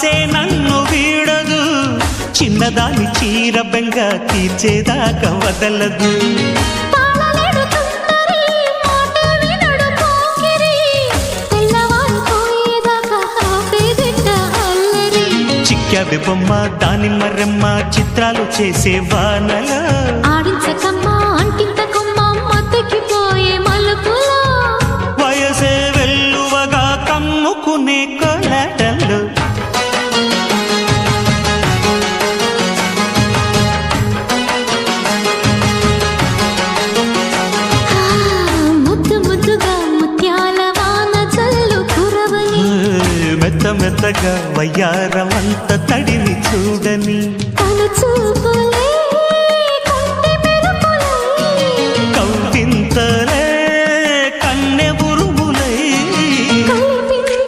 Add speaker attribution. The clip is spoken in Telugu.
Speaker 1: ఆసే నన్ను వీడదు, చిన్నదాని చీర బెంగ తీర్చేదాకా వదలదు. చిక్కావే బొమ్మ దానిమ్మ రెమ్మ చిత్రాలు చేసే వానలో
Speaker 2: ఆడించకమ్మా అంటింతకమ్మ మత్తకిపోయే మలుపులో
Speaker 1: వయసే వెల్లువగా కమ్ముకునే కోలాటలు.
Speaker 2: ముద్దు ముద్దుగా ముత్యాల వాన చల్లు కురవని
Speaker 1: మెత్త మెత్తగా వయ్యారమంత తడిని చూడని
Speaker 2: తను చూపులే